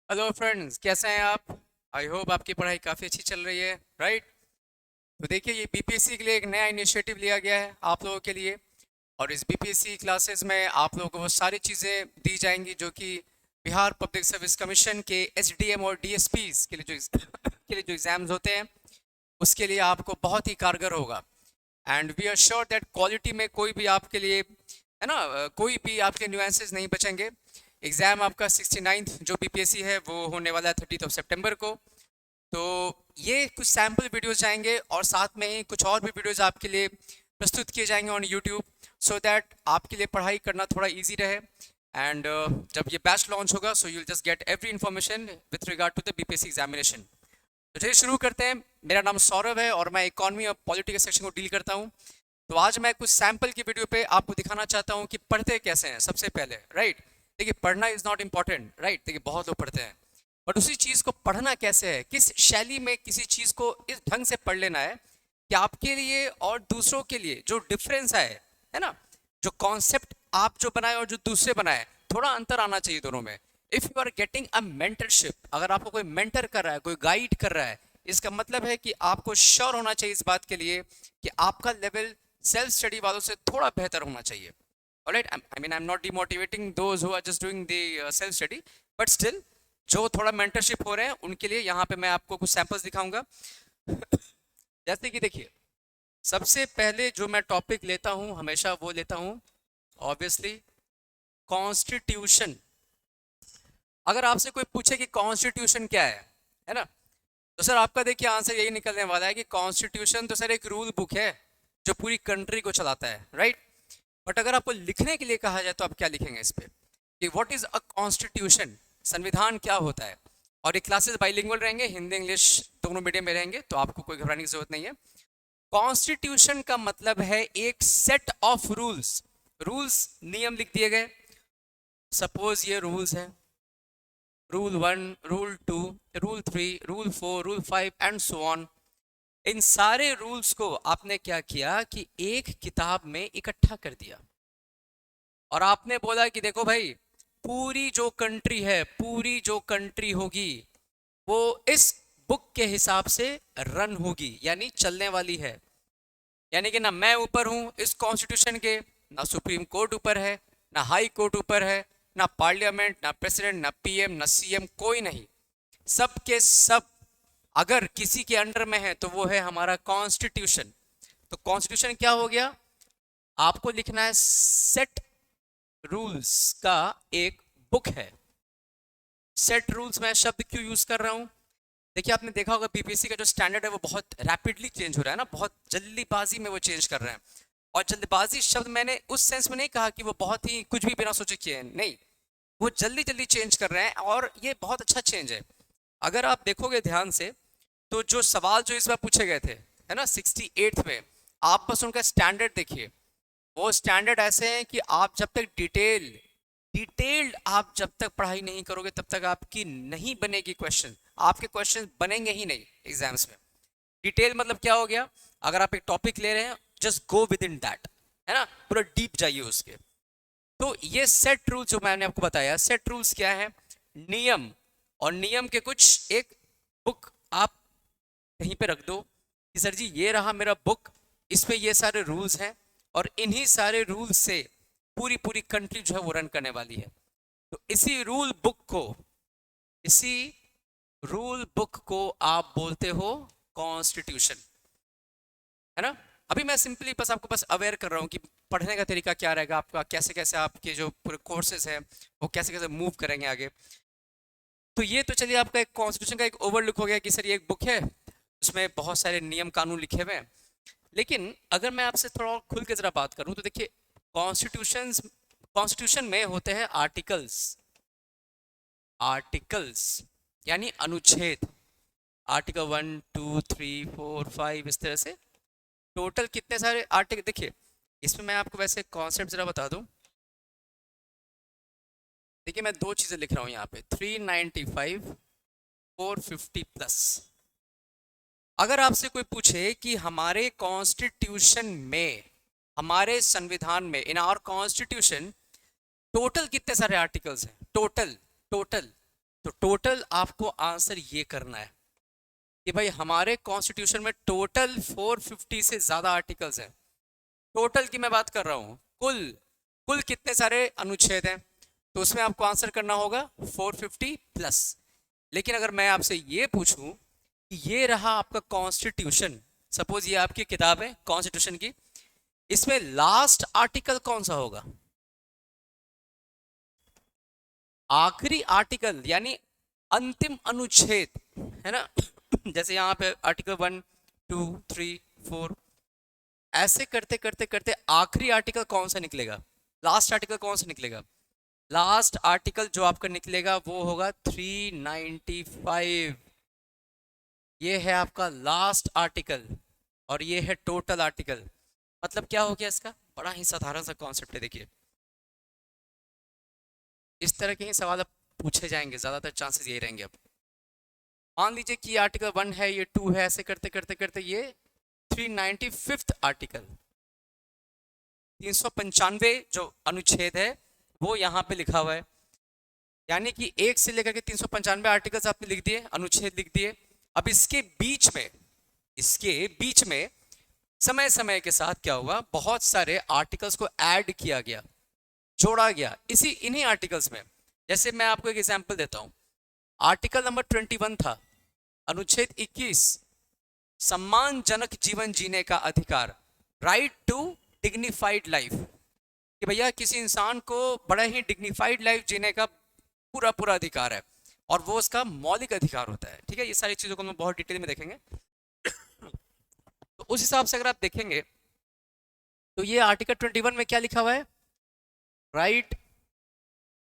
Hello friends, कैसे हैं आप? आई होप आपकी पढ़ाई काफ़ी अच्छी चल रही है, राइट? तो देखिए, ये बीपीएससी के लिए एक नया इनिशिएटिव लिया गया है आप लोगों के लिए। और इस बीपीएससी क्लासेस में आप लोगों को वो सारी चीज़ें दी जाएंगी जो कि बिहार पब्लिक सर्विस कमीशन के एसडीएम और डीएसपीज के लिए जो के लिए जो एग्ज़ाम्स होते हैं उसके लिए आपको बहुत ही कारगर होगा। And we are sure that quality में कोई भी आपके लिए, है ना, कोई भी आपके न्यूएंसेस नहीं बचेंगे। एग्ज़ाम आपका 69th जो बीपीएससी है वो होने वाला है 30 सितंबर को। तो ये कुछ सैम्पल वीडियोस जाएंगे और साथ में ही कुछ और भी वीडियोस आपके लिए प्रस्तुत किए जाएंगे ऑन यूट्यूब, सो दैट आपके लिए पढ़ाई करना थोड़ा इजी रहे। एंड जब ये बैच लॉन्च होगा so you will just get every information with regard to the BPSC examination. तो चलिए शुरू करते हैं। मेरा नाम सौरभ है और मैं इकोनॉमी और पॉलिटिकल सेक्शन को डील करता हूँ। तो आज मैं कुछ सैंपल की वीडियो पे आपको दिखाना चाहता हूँ कि पढ़ते कैसे हैं सबसे पहले, राइट? देखिए, पढ़ना इज़ नॉट इम्पॉर्टेंट, राइट? देखिए, बहुत लोग पढ़ते हैं, बट उसी चीज़ को पढ़ना कैसे है, किस शैली में किसी चीज़ को इस ढंग से पढ़ लेना है कि आपके लिए और दूसरों के लिए जो डिफरेंस है ना, जो कॉन्सेप्ट आप जो बनाए और जो दूसरे बनाए, थोड़ा अंतर आना चाहिए दोनों में। If you are getting a mentorship, अगर आपको कोई मेंटर कर रहा है, कोई गाइड कर रहा है, इसका मतलब है कि आपको श्योर होना चाहिए इस बात के लिए कि आपका लेवल सेल्फ स्टडी वालों से थोड़ा बेहतर होना चाहिए। Alright, I mean, I am not demotivating those who are just doing the self study, but still जो थोड़ा मेंटरशिप हो रहे हैं उनके लिए यहाँ पे मैं आपको कुछ सैंपल्स दिखाऊंगा। जैसे कि देखिए, सबसे पहले जो मैं टॉपिक लेता हूँ हमेशा वो लेता हूँ ऑब्वियसली कॉन्स्टिट्यूशन। अगर आपसे कोई पूछे कि कॉन्स्टिट्यूशन क्या है ना, तो सर आपका देखिए आंसर यही निकलने वाला है कि कॉन्स्टिट्यूशन तो सर एक रूल बुक है जो पूरी कंट्री को चलाता है, राइट? बट अगर आपको लिखने के लिए कहा जाए तो आप क्या लिखेंगे इस पे कि व्हाट इज अ कॉन्स्टिट्यूशन, संविधान क्या होता है? और ये क्लासेस बाइलिंगुअल रहेंगे, हिंदी इंग्लिश दोनों मीडियम में रहेंगे, तो आपको कोई घबराने की जरूरत नहीं है। कॉन्स्टिट्यूशन का मतलब है एक सेट ऑफ रूल्स। रूल्स, नियम लिख दिए गए। सपोज ये रूल्स हैं, rule 1, rule 2, rule 3, rule 4, rule 5 and so on. इन सारे रूल्स को आपने क्या किया कि एक किताब में इकट्ठा कर दिया और आपने बोला कि देखो भाई, पूरी जो कंट्री है, पूरी जो कंट्री होगी वो इस बुक के हिसाब से रन होगी, यानी चलने वाली है। यानी कि ना मैं ऊपर हूं इस कॉन्स्टिट्यूशन के, ना सुप्रीम कोर्ट ऊपर है, ना हाई कोर्ट ऊपर है, ना पार्लियामेंट, ना प्रेसिडेंट, ना पीएम, ना सीएम, कोई नहीं। सब के सब अगर किसी के अंडर में है तो वो है हमारा कॉन्स्टिट्यूशन। तो कॉन्स्टिट्यूशन क्या हो गया? आपको लिखना है सेट रूल्स का एक बुक है। सेट रूल्स मैं शब्द क्यों यूज कर रहा हूं? देखिए, आपने देखा होगा बीपीएससी का जो स्टैंडर्ड है वो बहुत रैपिडली चेंज हो रहा है ना, बहुत जल्दीबाजी में वो चेंज कर रहे हैं। और जल्दबाजी शब्द मैंने उस सेंस में नहीं कहा कि वो बहुत ही कुछ भी बिना सोचे किए हैं, नहीं। वो जल्दी जल्दी चेंज कर रहे हैं और ये बहुत अच्छा चेंज है। अगर आप देखोगे ध्यान से तो जो सवाल जो इस बार पूछे गए थे, है ना, 68 में, आप बस उनका स्टैंडर्ड देखिए। वो स्टैंडर्ड ऐसे हैं कि आप जब तक डिटेल्ड आप जब तक पढ़ाई नहीं करोगे तब तक आपकी नहीं बनेगी क्वेश्चन, आपके क्वेश्चन बनेंगे ही नहीं एग्जाम्स में। डिटेल मतलब क्या हो गया? अगर आप एक टॉपिक ले रहे हैं, just go with in that, है ना, पूरा डीप जाइए उसके। तो ये सेट रूल्स जो मैंने आपको बताया, सेट रूल्स क्या है? नियम। और नियम के कुछ एक बुक आप कहीं पे रख दो कि सर जी ये रहा मेरा बुक, इसमें ये सारे रूल्स हैं और इन्हीं सारे रूल्स से पूरी पूरी कंट्री जो है वो रन करने वाली है। तो इसी रूल बुक को आप बोलते हो कॉन्स्टिट्यूशन, है ना? अभी मैं सिंपली बस आपको बस अवेयर कर रहा हूँ कि पढ़ने का तरीका क्या रहेगा आपका, कैसे कैसे आपके जो पूरे कोर्सेज हैं वो कैसे कैसे मूव करेंगे आगे। तो ये तो चलिए आपका एक कॉन्स्टिट्यूशन का एक ओवरलुक हो गया कि सर ये एक बुक है, उसमें बहुत सारे नियम कानून लिखे हुए हैं। लेकिन अगर मैं आपसे थोड़ा और खुल के जरा बात करूं तो देखिए, कॉन्स्टिट्यूशन कॉन्स्टिट्यूशन में होते हैं आर्टिकल्स। आर्टिकल्स यानी अनुच्छेद। आर्टिकल 1, 2, 3, 4, 5 इस तरह से टोटल कितने सारे आर्टिकल। देखिए, इसमें मैं आपको वैसे कॉन्सेप्ट जरा बता दूं। देखिए, मैं दो चीजें लिख रहा हूं यहाँ पे, 395, 450 प्लस। अगर आपसे कोई पूछे कि हमारे कॉन्स्टिट्यूशन में, हमारे संविधान में, इन आवर कॉन्स्टिट्यूशन टोटल कितने सारे आर्टिकल्स हैं, टोटल टोटल तो टोटल आपको आंसर ये करना है कि भाई हमारे कॉन्स्टिट्यूशन में टोटल 450 से ज़्यादा आर्टिकल्स हैं। टोटल की मैं बात कर रहा हूँ, कुल कुल कितने सारे अनुच्छेद हैं, तो उसमें आपको आंसर करना होगा 450 प्लस। लेकिन अगर मैं आपसे ये पूछूं कि ये रहा आपका कॉन्स्टिट्यूशन, सपोज ये आपकी किताब है कॉन्स्टिट्यूशन की, इसमें लास्ट आर्टिकल कौन सा होगा? आखिरी आर्टिकल यानी अंतिम अनुच्छेद, है ना? जैसे यहाँ पे आर्टिकल 1 2 3 4, ऐसे करते करते करते आखिरी आर्टिकल कौन सा निकलेगा? लास्ट आर्टिकल कौन सा निकलेगा? लास्ट आर्टिकल जो आपका निकलेगा वो होगा 395। ये है आपका लास्ट आर्टिकल और ये है टोटल आर्टिकल। मतलब क्या हो गया इसका? बड़ा ही साधारण सा कॉन्सेप्ट है। देखिए इस तरह के ही सवाल अब पूछे जाएंगे, ज्यादातर चांसेस यही रहेंगे। अब मान लीजिए कि आर्टिकल 1 है, ये 2 है, ऐसे करते करते करते ये 395 आर्टिकल, 395 जो अनुच्छेद है वो यहाँ पे लिखा हुआ है। यानी कि 1 से लेकर के 395 आर्टिकल्स आपने लिख दिए, अनुच्छेद लिख दिए। अब इसके बीच में समय समय के साथ क्या हुआ, बहुत सारे आर्टिकल्स को ऐड किया गया, जोड़ा गया इन्हीं आर्टिकल्स में। जैसे मैं आपको एक एग्जांपल देता हूं, आर्टिकल नंबर 21 था, अनुच्छेद 21, सम्मानजनक जीवन जीने का अधिकार, राइट टू डिग्निफाइड लाइफ, कि भैया किसी इंसान को बड़ा ही डिग्निफाइड लाइफ जीने का पूरा पूरा अधिकार है और वो उसका मौलिक अधिकार होता है। ठीक है, ये सारी चीजों को हम बहुत डिटेल में देखेंगे। तो उस हिसाब से अगर आप देखेंगे तो ये आर्टिकल 21 में क्या लिखा हुआ है? Right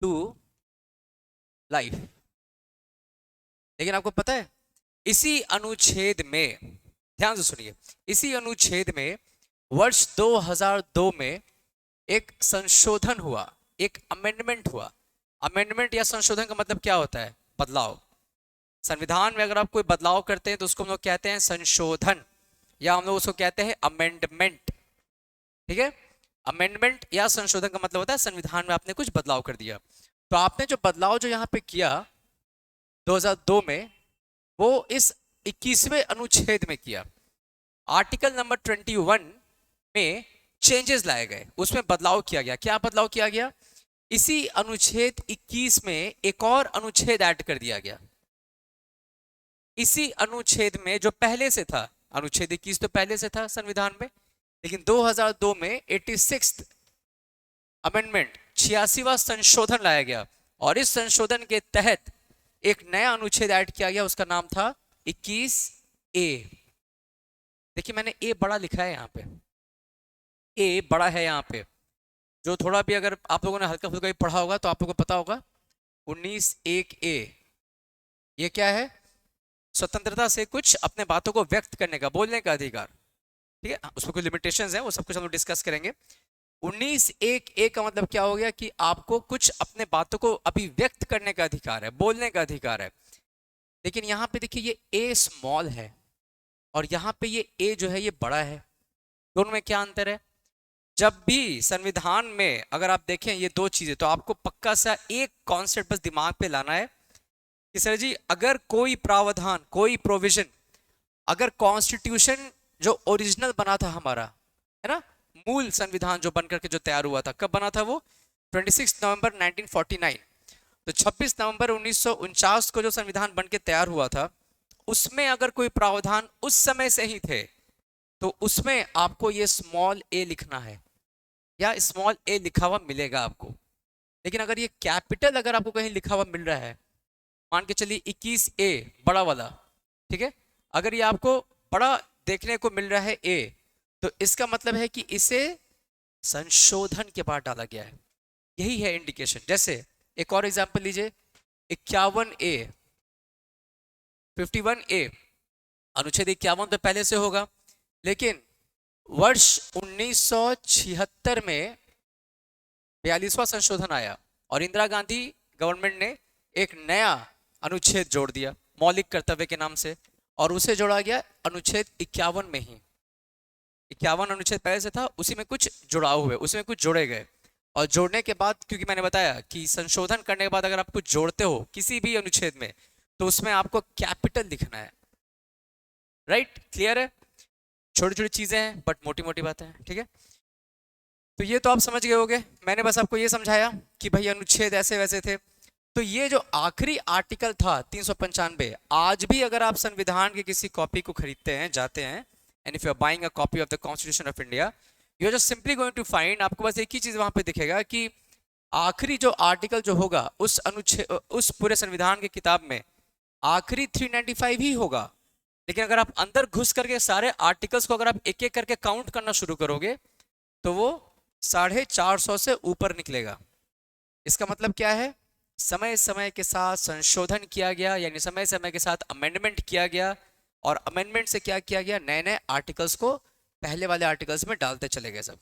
to life. लेकिन आपको पता है इसी अनुच्छेद में, ध्यान से सुनिए, इसी अनुच्छेद में वर्ष 2002 में एक संशोधन हुआ, एक अमेंडमेंट हुआ। अमेंडमेंट या संशोधन का मतलब क्या होता है? बदलाव। संविधान में अगर आप कोई बदलाव करते हैं तो उसको हम लोग कहते हैं संशोधन, या हम लोग उसको कहते हैं अमेंडमेंट। ठीक है, अमेंडमेंट या संशोधन का मतलब होता है संविधान में आपने कुछ बदलाव कर दिया। तो आपने जो बदलाव जो यहाँ पे किया 2002 में, वो इस 21वें अनुच्छेद में किया। आर्टिकल नंबर 21 में चेंजेस लाए गए, उसमें बदलाव किया गया। क्या बदलाव किया गया? इसी अनुच्छेद 21 में एक और अनुच्छेद ऐड कर दिया गया। इसी अनुच्छेद में जो पहले से था, अनुच्छेद 21 तो पहले से था संविधान में, लेकिन 2002 में 86th अमेंडमेंट, 86वां संशोधन लाया गया और इस संशोधन के तहत एक नया अनुच्छेद ऐड किया गया, उसका नाम था 21A। देखिए मैंने ए बड़ा लिखा है यहाँ पे, ए बड़ा है यहाँ पे। जो थोड़ा भी अगर आप लोगों ने हल्का फुल्का भी पढ़ा होगा तो आप लोगों को पता होगा 19(1)A, ये क्या है? स्वतंत्रता से कुछ अपने बातों को व्यक्त करने का, बोलने का अधिकार। ठीक है, उसमें कुछ लिमिटेशंस हैं, वो सब कुछ हम लोग डिस्कस करेंगे। 19(1)A का मतलब क्या हो गया कि आपको कुछ अपने बातों को अभिव्यक्त करने का अधिकार है, बोलने का अधिकार है। लेकिन यहाँ पे देखिए ये ए स्मॉल है और यहाँ पे ये ए जो है ये बड़ा है। दोनों में क्या अंतर है? जब भी संविधान में अगर आप देखें ये दो चीजें, तो आपको पक्का सा एक कॉन्सेप्ट बस दिमाग पे लाना है कि सर जी अगर कोई प्रावधान, कोई प्रोविजन, अगर कॉन्स्टिट्यूशन जो ओरिजिनल बना था हमारा, है ना, मूल संविधान जो बनकर के जो तैयार हुआ था, कब बना था वो? 26 नवंबर 1949। तो 26 नवंबर 1949 को जो संविधान बन के तैयार हुआ था, उसमें अगर कोई प्रावधान उस समय से ही थे तो उसमें आपको ये स्मॉल ए लिखना है या स्मॉल ए लिखा हुआ मिलेगा आपको। लेकिन अगर ये कैपिटल अगर आपको कहीं लिखा हुआ मिल रहा है, मान के चलिए 21A बड़ा वाला, ठीक है, अगर ये आपको बड़ा देखने को मिल रहा है ए, तो इसका मतलब है कि इसे संशोधन के बाद डाला गया है। यही है इंडिकेशन। जैसे एक और एग्जांपल लीजिए, 51A, 51A, अनुच्छेद 51 तो पहले से होगा, लेकिन वर्ष 1976 में 42वां संशोधन आया और इंदिरा गांधी गवर्नमेंट ने एक नया अनुच्छेद जोड़ दिया मौलिक कर्तव्य के नाम से, और उसे जोड़ा गया अनुच्छेद 51 में ही। 51 अनुच्छेद पहले से था, उसी में कुछ जुड़ाव हुए, उसमें कुछ जोड़े गए और जोड़ने के बाद, क्योंकि मैंने बताया कि संशोधन करने के बाद अगर आप कुछ जोड़ते हो किसी भी अनुच्छेद में तो उसमें आपको कैपिटल लिखना है। राइट, क्लियर है? छोटी छोटी चीजें हैं बट मोटी मोटी बातें हैं, ठीक है? तो ये तो आप समझ गए होंगे। मैंने बस आपको ये समझाया कि भाई अनुच्छेद ऐसे वैसे थे। तो ये जो आखिरी आर्टिकल था 395, आज भी अगर आप संविधान की किसी कॉपी को खरीदते हैं, जाते हैं, and if you are buying a copy of the constitution of India, you are just simply going to find, आपको बस एक ही चीज वहां पे दिखेगा कि आखिरी जो आर्टिकल जो होगा उस अनुच्छेद, उस पूरे संविधान की किताब में आखिरी 395 ही होगा। लेकिन अगर आप अंदर घुस करके सारे आर्टिकल्स को अगर आप एक एक करके काउंट करना शुरू करोगे तो वो 450 से ऊपर निकलेगा। इसका मतलब क्या है? समय समय के साथ संशोधन किया गया, यानी समय समय के साथ अमेंडमेंट किया गया, और अमेंडमेंट से क्या किया गया, नए नए आर्टिकल्स को पहले वाले आर्टिकल्स में डालते चले गए सब।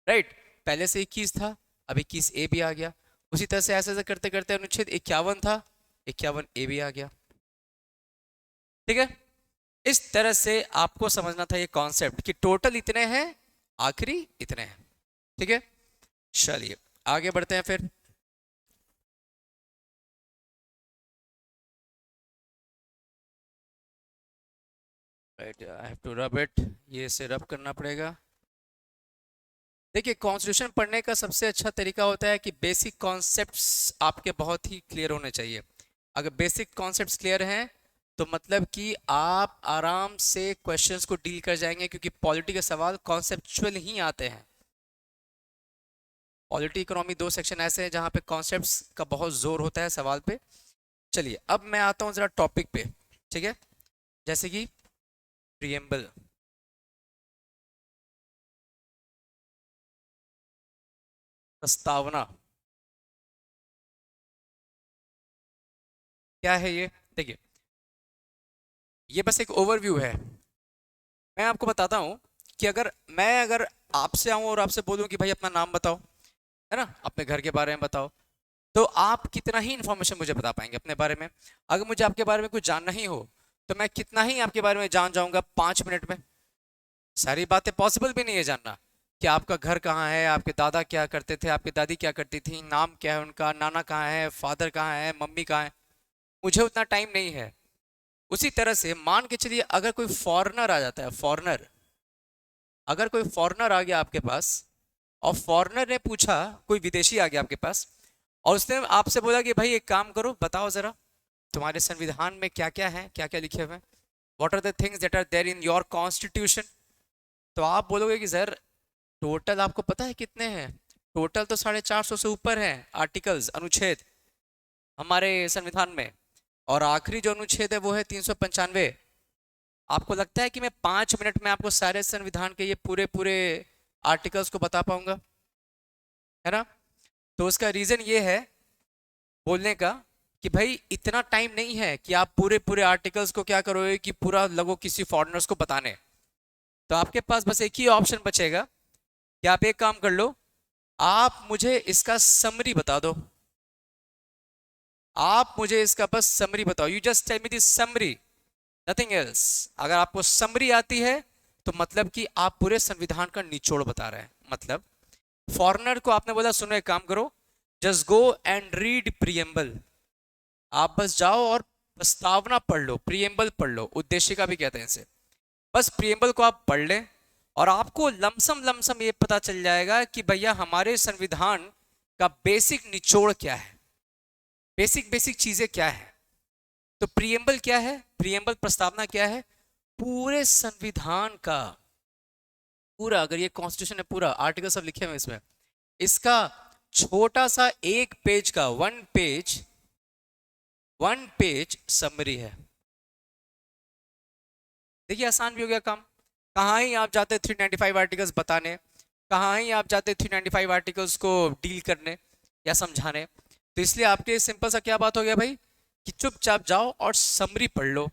राइट, पहले से 21 था, अब 21A भी आ गया। उसी तरह से ऐसे ऐसे करते करते अनुच्छेद 51 था, 51A भी आ गया। ठीक है, इस तरह से आपको समझना था ये कॉन्सेप्ट कि टोटल इतने हैं, आखिरी इतने हैं। ठीक है, चलिए आगे बढ़ते हैं फिर। Right, I have to rub it, ये से रब करना पड़ेगा। देखिए, कॉन्स्टिट्यूशन पढ़ने का सबसे अच्छा तरीका होता है कि बेसिक कॉन्सेप्ट्स आपके बहुत ही क्लियर होने चाहिए। अगर बेसिक कॉन्सेप्ट्स क्लियर हैं तो मतलब कि आप आराम से क्वेश्चंस को डील कर जाएंगे, क्योंकि पॉलिटी के सवाल कॉन्सेप्चुअल ही आते हैं। पॉलिटी इकोनॉमी दो सेक्शन ऐसे हैं जहाँ पे कॉन्सेप्ट्स का बहुत जोर होता है सवाल पे। चलिए अब मैं आता हूँ ज़रा टॉपिक पे, ठीक है? जैसे कि प्रिएम्बल, प्रस्तावना, क्या है ये? देखिए, ये बस एक ओवरव्यू है। मैं आपको बताता हूँ कि अगर आपसे आऊँ और आपसे बोलूँ कि भाई अपना नाम बताओ, है ना, अपने घर के बारे में बताओ, तो आप कितना ही इंफॉर्मेशन मुझे बता पाएंगे अपने बारे में? अगर मुझे आपके बारे में कुछ जानना ही हो तो मैं कितना ही आपके बारे में जान जाऊंगा 5 मिनट में? सारी बातें पॉसिबल भी नहीं है जानना कि आपका घर कहाँ है, आपके दादा क्या करते थे, आपकी दादी क्या करती थी, नाम क्या है उनका, नाना कहाँ है, फादर कहाँ है, मम्मी कहाँ है। मुझे उतना टाइम नहीं है। उसी तरह से मान के चलिए अगर कोई फॉरेनर आ जाता है, फॉरेनर, अगर कोई फॉरेनर आ गया आपके पास और फॉरेनर ने पूछा, कोई विदेशी आ गया आपके पास और उसने आपसे बोला कि भाई एक काम करो, बताओ जरा तुम्हारे संविधान में क्या क्या है, क्या क्या लिखे हुए हैं, what are the things that are there in your constitution. तो आप बोलोगे कि सर टोटल आपको पता है कितने हैं? टोटल तो 450 से ऊपर हैं आर्टिकल्स, अनुच्छेद हमारे संविधान में, और आखिरी जो अनुच्छेद है वो है 395। आपको लगता है कि मैं 5 मिनट में आपको सारे संविधान के ये पूरे पूरे आर्टिकल्स को बता पाऊंगा? है ना? तो उसका रीजन ये है बोलने का कि भाई इतना टाइम नहीं है कि आप पूरे पूरे आर्टिकल्स को क्या करोगे कि पूरा लगो किसी फॉरेनर्स को बताने। तो आपके पास बस एक ही ऑप्शन बचेगा कि आप एक काम कर लो, आप मुझे इसका समरी बता दो। आप मुझे इसका बस समरी बताओ, you just tell me this summary, nothing else. अगर आपको समरी आती है तो मतलब कि आप पूरे संविधान का निचोड़ बता रहे हैं। मतलब फॉरेनर को आपने बोला सुनो एक काम करो, just go and read preamble. आप बस जाओ और प्रस्तावना पढ़ लो, प्रियम्बल पढ़ लो, उद्देशिका भी कहते हैं इसे। बस प्रियम्बल को आप पढ़ लें और आपको लमसम लमसम ये पता चल जाएगा कि भैया हमारे संविधान का बेसिक निचोड़ क्या है, बेसिक बेसिक चीजें क्या है। तो प्रियम्बल क्या है? प्रियम्बल प्रस्तावना क्या है? पूरे संविधान का पूरा, अगर ये कॉन्स्टिट्यूशन है पूरा, आर्टिकल सब लिखे हुए इसमें, इसका छोटा सा एक पेज का, वन पेज समरी है। देखिए आसान भी हो गया काम। कहाँ ही आप जाते 395 आर्टिकल्स बताने, कहाँ ही आप जाते 395 आर्टिकल्स को डील करने या समझाने। तो इसलिए आपके सिंपल सा क्या बात हो गया भाई कि चुपचाप जाओ और समरी पढ़ लो।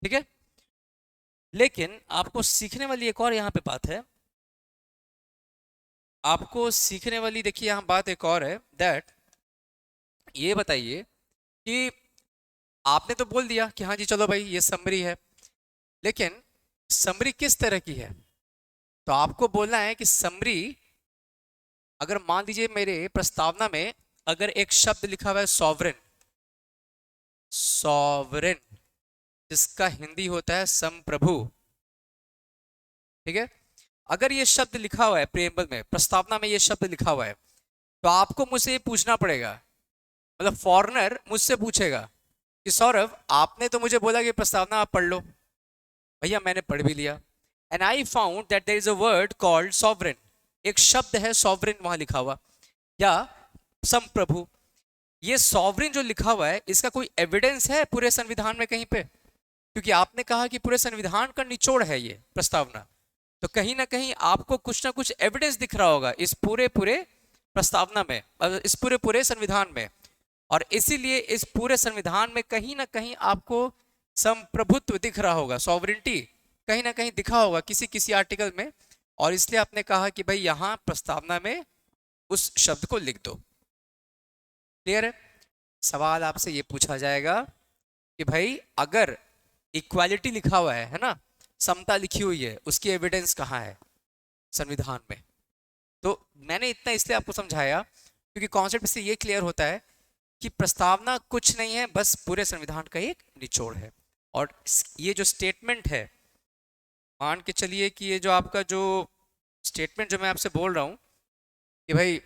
ठीक है, लेकिन आपको सीखने वाली एक और यहाँ पे बात है, आपको सीखने वाली देखिए यहाँ बात एक और है, दैट ये बताइए कि आपने तो बोल दिया कि हाँ जी चलो भाई ये समरी है, लेकिन समरी किस तरह की है? तो आपको बोलना है कि समरी अगर मान लीजिए मेरे प्रस्तावना में अगर एक शब्द लिखा हुआ है सॉवरेन, सॉवरेन जिसका हिंदी होता है संप्रभु, ठीक है, अगर ये शब्द लिखा हुआ है प्रेम्बल में, प्रस्तावना में ये शब्द लिखा हुआ है, तो आपको मुझसे ये पूछना पड़ेगा, मतलब फॉरेनर मुझसे पूछेगा कि सौरभ आपने तो मुझे बोला कि प्रस्तावना आप पढ़ लो, भैया मैंने पढ़ भी लिया, and I found that there is a word called sovereign, एक शब्द है सॉवरेन वहां लिखा हुआ, या संप्रभु। ये सॉवरेन जो लिखा हुआ है इसका कोई एविडेंस है पूरे संविधान में कहीं पे? क्योंकि आपने कहा कि पूरे संविधान का निचोड़ है ये प्रस्तावना, तो कहीं ना कहीं आपको कुछ ना कुछ एविडेंस दिख रहा होगा इस पूरे पूरे प्रस्तावना में, इस पूरे पूरे संविधान में, और इसीलिए इस पूरे संविधान में कहीं ना कहीं आपको संप्रभुत्व दिख रहा होगा, सॉवरेंटी कहीं ना कहीं दिखा होगा किसी किसी आर्टिकल में, और इसलिए आपने कहा कि भाई यहां प्रस्तावना में उस शब्द को लिख दो। क्लियर है? सवाल आपसे ये पूछा जाएगा कि भाई अगर इक्वालिटी लिखा हुआ है ना, समता लिखी हुई है, उसकी एविडेंस कहाँ है संविधान में? तो मैंने इतना इसलिए आपको समझाया क्योंकि कॉन्सेप्ट से ये क्लियर होता है कि प्रस्तावना कुछ नहीं है, बस पूरे संविधान का एक निचोड़ है। और ये जो स्टेटमेंट है, मान के चलिए कि ये जो आपका जो स्टेटमेंट जो मैं आपसे बोल रहा हूं कि भाई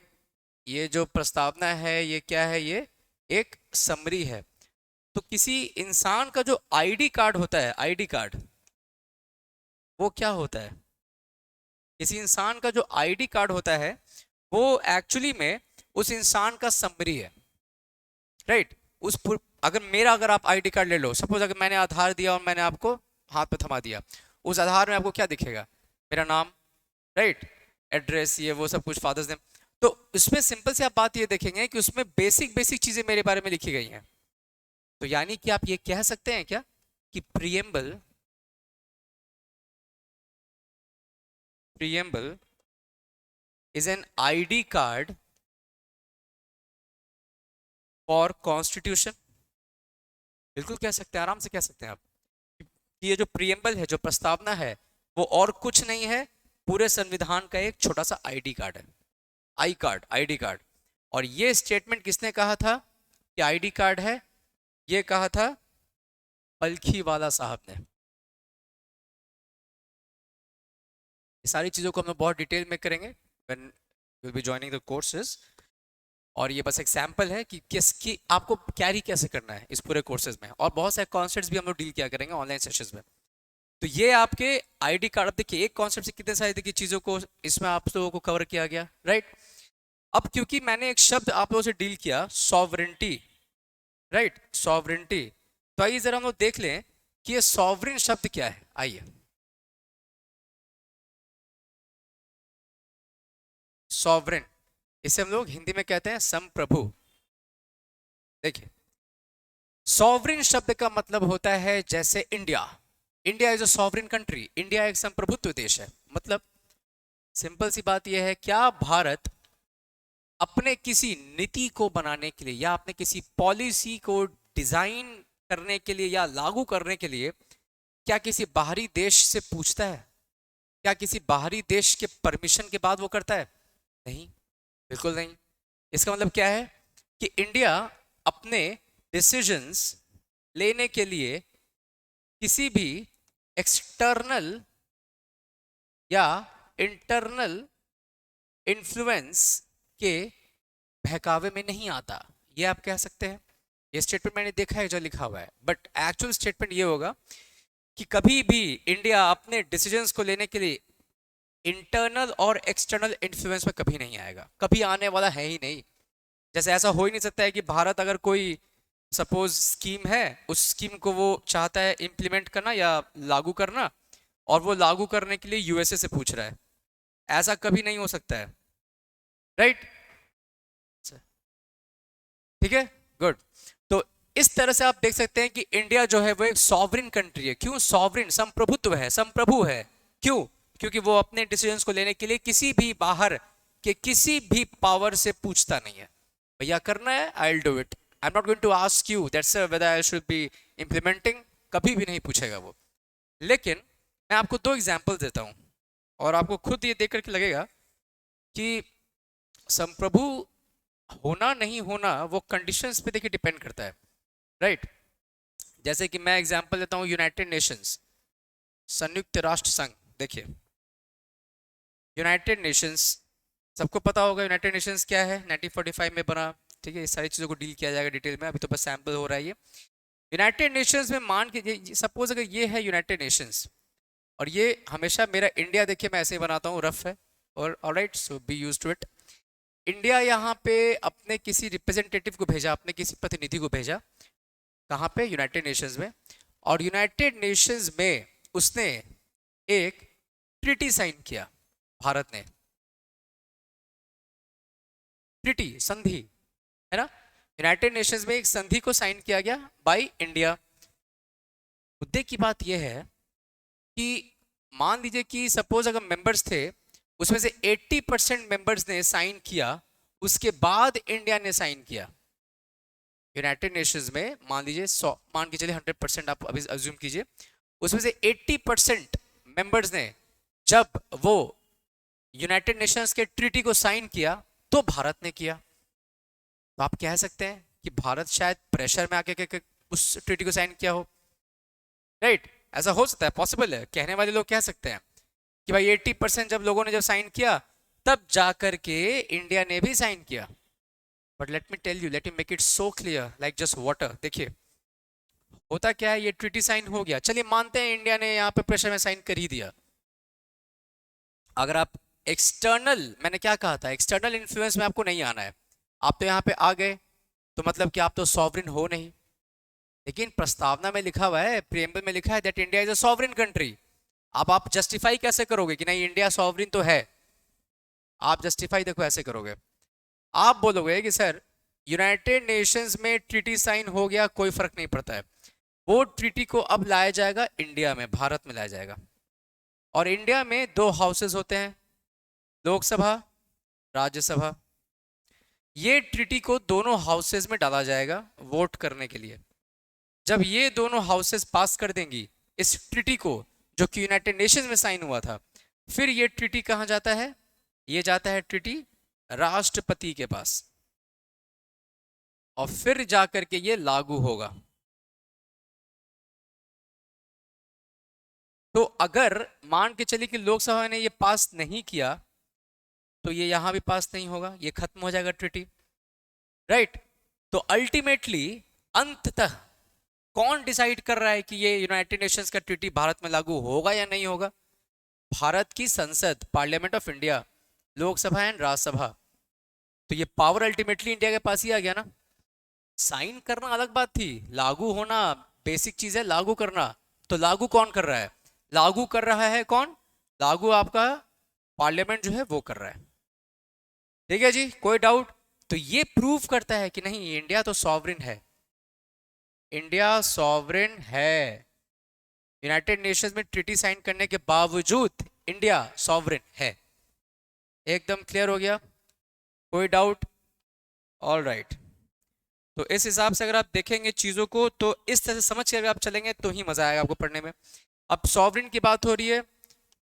ये जो प्रस्तावना है ये क्या है, ये एक समरी है, तो किसी इंसान का जो आईडी कार्ड होता है, आईडी कार्ड वो क्या होता है? किसी इंसान का जो आईडी कार्ड होता है वो एक्चुअली में उस इंसान का समरी है, राइट? अगर आप आईडी कार्ड ले लो, सपोज अगर मैंने आधार दिया और मैंने आपको हाथ पे थमा दिया, उस आधार में आपको क्या दिखेगा? मेरा नाम, राइट, एड्रेस, ये वो सब कुछ, फादर्स नेम। तो उसमें सिंपल से आप बात ये देखेंगे कि उसमें बेसिक बेसिक चीजें मेरे बारे में लिखी गई हैं। तो यानी कि आप ये कह सकते हैं क्या कि preamble is an ID card for Constitution? बिल्कुल कह सकते हैं, आराम से कह सकते हैं आप कि ये जो प्रीएम्बल है, जो प्रस्तावना है, वो और कुछ नहीं है, पूरे संविधान का एक छोटा सा आईडी कार्ड है, आईडी कार्ड। और ये स्टेटमेंट किसने कहा था कि आईडी कार्ड है? ये कहा था पलखीवाला साहब ने। ये सारी चीज़ों को हम लोग बहुत डिटेल में करेंगे when we will be joining the courses, और ये बस एग्जाम्पल है कि किसकी आपको कैरी कैसे करना है इस पूरे कोर्सेज में, और बहुत सारे कॉन्सेप्ट्स भी हम लोग डील किया करेंगे ऑनलाइन सेशंस में। तो ये आपके आईडी कार्ड, अब देखिए एक कॉन्सेप्ट से कितने सारे देखिए चीज़ों को इसमें आप लोगों को कवर किया गया, राइट? अब क्योंकि मैंने एक शब्द आप लोगों से डील किया, सॉवरेंटी, राइट, सॉवरेंटी, तो आइए जरा हम लोग देख लें कि ये सॉवरेन शब्द क्या है। आइए, सॉवरेन, इसे हम लोग हिंदी में कहते हैं संप्रभु। देखिए, सॉवरेन शब्द का मतलब होता है जैसे India, India is a sovereign country, India एक संप्रभुत्व देश है। मतलब सिंपल सी बात यह है, क्या भारत अपने किसी नीति को बनाने के लिए या अपने किसी पॉलिसी को डिजाइन करने के लिए या लागू करने के लिए क्या किसी बाहरी देश से पूछता है? क्या किसी बाहरी देश के परमिशन के बाद वो करता है? नहीं, बिल्कुल नहीं। इसका मतलब क्या है कि इंडिया अपने डिसीजंस लेने के लिए किसी भी एक्सटर्नल या इंटरनल इन्फ्लुएंस के बहकावे में नहीं आता, ये आप कह सकते हैं। ये स्टेटमेंट मैंने देखा है जो लिखा हुआ है, बट एक्चुअल स्टेटमेंट ये होगा कि कभी भी इंडिया अपने डिसीजंस को लेने के लिए इंटरनल और एक्सटर्नल इन्फ्लुएंस में कभी नहीं आएगा, कभी आने वाला है ही नहीं। जैसे ऐसा हो ही नहीं सकता है कि भारत अगर कोई सपोज स्कीम है, उस स्कीम को वो चाहता है इम्प्लीमेंट करना या लागू करना, और वो लागू करने के लिए यूएसए से पूछ रहा है, ऐसा कभी नहीं हो सकता है, राइट? ठीक है, गुड। तो इस तरह से आप देख सकते हैं कि इंडिया जो है वो एक सॉवरेन कंट्री है। क्यों सॉवरेन? संप्रभुत्व है, संप्रभु है। क्यों? क्योंकि वो अपने डिसीजंस को लेने के लिए किसी भी बाहर के किसी भी पावर से पूछता नहीं है। भैया करना है, I will do it, I am not going to ask you that's whether I should be implementing, कभी भी नहीं पूछेगा वो। लेकिन मैं आपको दो एग्जांपल देता हूं और आपको खुद ये देख करके लगेगा कि संप्रभु होना नहीं होना वो कंडीशंस पे देखिए डिपेंड करता है, राइट। जैसे कि मैं एग्जांपल देता हूँ, यूनाइटेड नेशंस, संयुक्त राष्ट्र संघ। देखिए यूनाइटेड नेशंस, सबको पता होगा यूनाइटेड नेशंस क्या है, 1945 में बना, ठीक है। इस सारी चीज़ों को डील किया जाएगा डिटेल में, अभी तो बस सैम्पल हो रहा है ये। यूनाइटेड नेशंस में मान के सपोज अगर ये है यूनाइटेड नेशंस, और ये हमेशा मेरा इंडिया, देखिए मैं ऐसे ही बनाता हूँ, रफ है, और alright, so be used to it. India यहाँ पे अपने किसी रिप्रेजेंटेटिव को भेजा, अपने किसी प्रतिनिधि को भेजा, कहाँ पे, यूनाइटेड नेशंस में। और यूनाइटेड नेशंस में उसने एक ट्रीटी साइन किया, भारत ने, ट्रीटी, संधि, है ना। यूनाइटेड नेशंस में एक संधि को साइन किया गया बाय इंडिया। मुद्दे की बात यह है कि मान लीजिए कि सपोज अगर मेंबर्स थे, उसमें से 80% मेंबर्स ने साइन किया, उसके बाद इंडिया ने साइन किया। यूनाइटेड नेशंस में मान लीजिए 100, मान के चलिए 100% आप अभी अज्यूम कीजिए, उसमें से 80% मेंबर्स ने जब वो यूनाइटेड नेशंस के ट्रीटी को साइन किया तो भारत ने किया। तो आप कह सकते हैं कि भारत शायद प्रेशर में आके के उस ट्रीटी को साइन किया हो, राइट। ऐसा हो सकता है, पॉसिबल है, कहने वाले लोग कह सकते हैं कि भाई 80% जब लोगों ने जब साइन किया तब जाकर के इंडिया ने भी साइन किया। But let me tell you, let me make it so clear like just water. देखिए होता क्या है, ये ट्रीटी साइन हो गया, चलिए मानते हैं इंडिया ने यहाँ पे प्रेशर में साइन कर ही दिया। अगर आप एक्सटर्नल, मैंने क्या कहा था, एक्सटर्नल इन्फ्लुएंस में आपको नहीं आना है, आप तो यहाँ पे आ गए तो मतलब कि आप तो सॉवरिन हो नहीं। लेकिन प्रस्तावना में लिखा हुआ है, प्रियम्बल में लिखा है that India is a sovereign country. अब आप जस्टिफाई कैसे करोगे कि नहीं इंडिया सॉवरिन तो है? आप जस्टिफाई देखो ऐसे करोगे, आप बोलोगे कि सर यूनाइटेड नेशंस में ट्रीटी साइन हो गया, कोई फर्क नहीं पड़ता है, वो ट्रीटी को अब लाया जाएगा इंडिया में, भारत में लाया जाएगा। और इंडिया में दो हाउसेस होते हैं, लोकसभा, राज्यसभा। ये ट्रीटी को दोनों हाउसेस में डाला जाएगा वोट करने के लिए। जब ये दोनों हाउसेस पास कर देंगी इस ट्रीटी को, जो कि यूनाइटेड नेशंस में साइन हुआ था, फिर ये ट्रीटी कहां जाता है, ये जाता है ट्रीटी राष्ट्रपति के पास, और फिर जाकर के ये लागू होगा। तो अगर मान के चलिए कि लोकसभा ने ये पास नहीं किया तो ये यहां भी पास नहीं होगा, ये खत्म हो जाएगा ट्रीटी, राइट। तो अल्टीमेटली अंततः कौन डिसाइड कर रहा है कि ये यूनाइटेड नेशंस का ट्रीटी भारत में लागू होगा या नहीं होगा? भारत की संसद, parliament of India, Lok Sabha and Rajya Sabha. तो ये पावर अल्टीमेटली इंडिया के पास ही आ गया ना। साइन करना अलग बात थी, लागू होना बेसिक चीज है, लागू करना। तो लागू कौन कर रहा है? लागू कर रहा है कौन? लागू आपका पार्लियामेंट जो है वो कर रहा है, ठीक है जी, कोई डाउट? तो ये प्रूव करता है कि नहीं इंडिया तो सॉवरिन है, इंडिया सॉवरिन है। यूनाइटेड नेशंस में ट्रीटी साइन करने के बावजूद इंडिया सॉवरिन है। एकदम क्लियर हो गया, कोई डाउट? All right. तो इस हिसाब से अगर आप देखेंगे चीज़ों को तो इस तरह से समझ के अगर आप चलेंगे तो ही मज़ा आएगा आपको पढ़ने में। अब सॉवरिन की बात हो रही है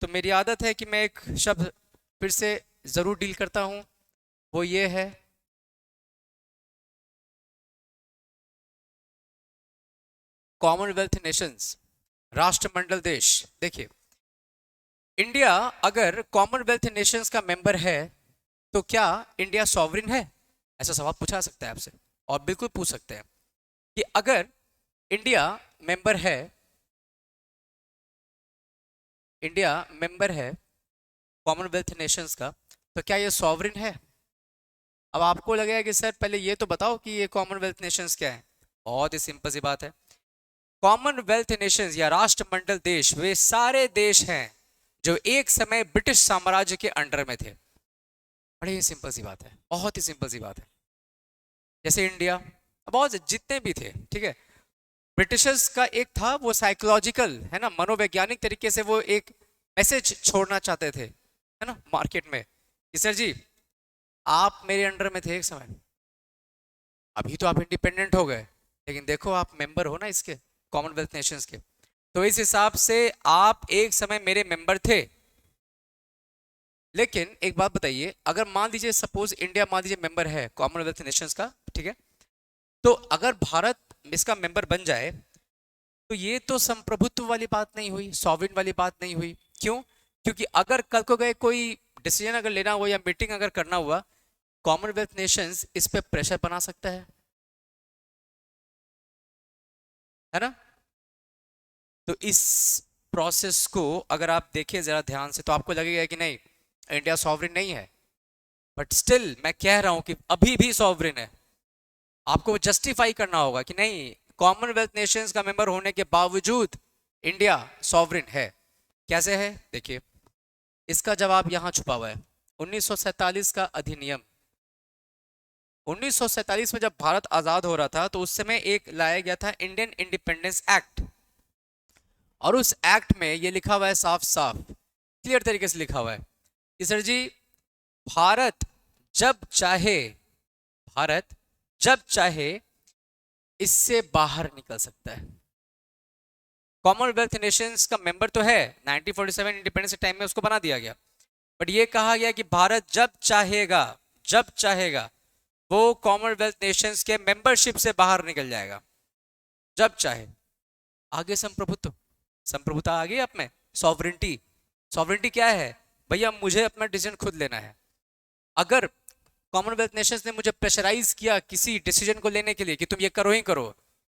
तो मेरी आदत है कि मैं एक शब्द फिर से ज़रूर डील करता हूँ, वो ये है कॉमनवेल्थ नेशंस, राष्ट्रमंडल देश। देखिए इंडिया अगर कॉमनवेल्थ नेशंस का मेंबर है तो क्या इंडिया सॉवरिन है? ऐसा सवाल पूछा सकता है आपसे, और बिल्कुल पूछ सकते हैं कि अगर इंडिया मेंबर है, इंडिया मेंबर है कॉमनवेल्थ नेशंस का, तो क्या ये सॉवरिन है? अब आपको लगेगा कि सर पहले ये तो बताओ कि ये कॉमनवेल्थ नेशंस क्या है। बहुत ही सिंपल सी बात है, कॉमनवेल्थ नेशंस या राष्ट्रमंडल देश वे सारे देश हैं जो एक समय ब्रिटिश साम्राज्य के अंडर में थे। बड़ी ही सिंपल सी बात है, बहुत ही सिंपल सी बात है। जैसे इंडिया, बहुत जितने भी थे, ठीक है, ब्रिटिशर्स का एक था वो साइकोलॉजिकल, है ना, मनोवैज्ञानिक तरीके से वो एक मैसेज छोड़ना चाहते थे, है ना, मार्केट में कि सर जी आप मेरे अंडर में थे एक समय, अभी तो आप इंडिपेंडेंट हो गए, लेकिन देखो आप मेंबर हो ना इसके, कॉमनवेल्थ नेशंस के, तो इस हिसाब से आप एक समय मेरे मेंबर थे, लेकिन एक बात बताइए, अगर मान लीजिए सपोज इंडिया मान लीजिए मेंबर है कॉमनवेल्थ नेशंस का, ठीक है, तो अगर भारत इसका मेंबर बन जाए तो ये तो संप्रभुत्व वाली बात नहीं हुई, सॉवरेन वाली बात नहीं हुई। क्यों? क्योंकि अगर कल को गए कोई डिसीजन अगर लेना हुआ या मीटिंग अगर करना हुआ, कॉमनवेल्थ नेशंस इस पे प्रेशर बना सकता है ना? तो इस प्रोसेस को अगर आप देखें जरा ध्यान से तो आपको लगेगा कि नहीं, इंडिया सॉवरेन नहीं है, बट स्टिल मैं कह रहा हूं कि अभी भी सॉवरेन है। आपको जस्टिफाई करना होगा कि नहीं, कॉमनवेल्थ नेशंस का मेंबर होने के बावजूद इंडिया सॉवरेन है। कैसे है देखिए, इसका जवाब यहां छुपा हुआ है। 1947 का अधिनियम, 1947 में जब भारत आजाद हो रहा था तो उस समय एक लाया गया था इंडियन इंडिपेंडेंस एक्ट, और उस एक्ट में ये लिखा हुआ है साफ साफ क्लियर तरीके से लिखा हुआ है कि सर जी, भारत जब चाहे, भारत जब चाहे इससे बाहर निकल सकता है। कॉमनवेल्थ नेशंस का मेंबर तो है, 1947 इंडिपेंडेंस के टाइम में उसको बना दिया गया, बट ये कहा गया कि भारत जब चाहेगा, जब चाहेगा वो कॉमनवेल्थ नेशंस के मेंबरशिप से बाहर निकल जाएगा, जब चाहे। आगे संप्रभुत्व, संप्रभुता आ गई आप में, सॉवरेंटी। सॉवरेंटी क्या है भैया? मुझे अपना डिसीजन खुद लेना है। अगर कॉमनवेल्थ नेशंस ने मुझे प्रेशराइज किया किसी डिसीजन को लेने के लिए कि तुम ये करो ही करो,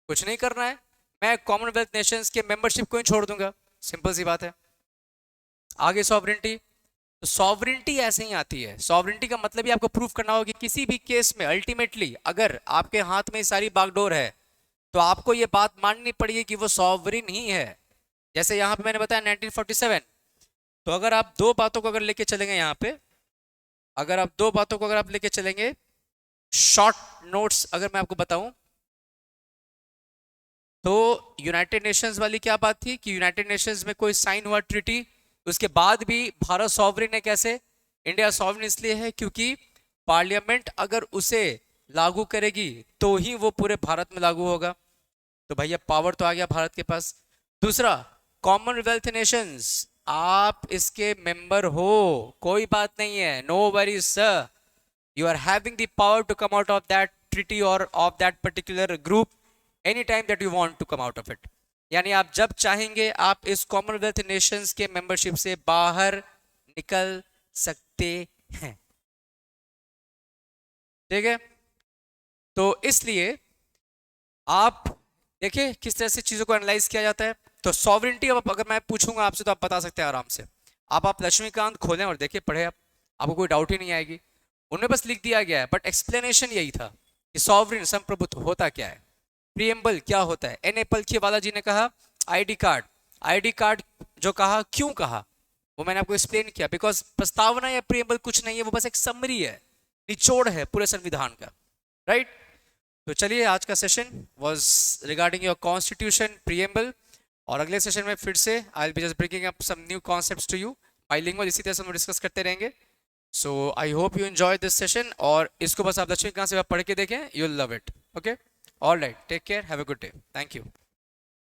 कुछ नहीं करना है, मैं कॉमनवेल्थ नेशंस के मेंबरशिप को ही छोड़ दूंगा, सिंपल सी बात है। आगे सॉवरेंटी, तो सॉवरेंटी ऐसे ही आती है। सॉवरेंटी का मतलब ही आपको प्रूफ करना होगा कि किसी भी केस में अल्टीमेटली अगर आपके हाथ में सारी बागडोर है तो आपको ये बात माननी पड़ेगी कि वो सॉवरेन ही है। जैसे यहाँ पे मैंने बताया 1947, तो अगर आप दो बातों को अगर लेके चलेंगे यहाँ पे, अगर आप दो बातों को अगर आप लेके चलेंगे, शॉर्ट नोट्स अगर मैं आपको बताऊं, तो यूनाइटेड नेशंस वाली क्या बात थी कि यूनाइटेड नेशंस में कोई साइन हुआ ट्रीटी, उसके बाद भी भारत सॉवरेन है। कैसे? इंडिया सॉवरेन इसलिए है क्योंकि पार्लियामेंट अगर उसे लागू करेगी तो ही वो पूरे भारत में लागू होगा। तो भैया पावर तो आ गया भारत के पास। दूसरा, कॉमनवेल्थ नेशंस, आप इसके मेंबर हो, कोई बात नहीं है, no worries sir, you are having the power to come out of that treaty or of that particular group anytime that you want to come out of it। यानी आप जब चाहेंगे आप इस कॉमनवेल्थ नेशंस के मेंबरशिप से बाहर निकल सकते हैं, ठीक है? तो इसलिए आप देखिए किस तरह से चीजों को एनालाइज किया जाता है। तो सॉवरेंटी, अब अगर मैं पूछूंगा आपसे तो आप बता सकते हैं आराम से। आप लक्ष्मीकांत खोलें और देखिए, पढ़े आप, आपको कोई डाउट ही नहीं आएगी। उन्हें बस लिख दिया गया है, बट एक्सप्लेनेशन यही था कि सॉवरेन संप्रभुत्व होता क्या है, प्रीएम्बल क्या होता है। एन ए पलखीवाला जी ने कहा आईडी कार्ड, आईडी कार्ड जो कहा, क्यों कहा वो मैंने आपको एक्सप्लेन किया, बिकॉज प्रस्तावना या प्रीएम्बल कुछ नहीं है, वो बस एक समरी है, निचोड़ है पूरे संविधान का, राइट? तो चलिए, आज का session was regarding your constitution preamble, और अगले सेशन में फिर से I will be just breaking up some new concepts to you, bilingual, इसी तरह से हम डिस्कस करते रहेंगे। So I hope you enjoy this session, और इसको बस आप लक्ष्मीकांत से पढ़ के देखें, you will love it. Okay, all right, take care, have a good day, thank you.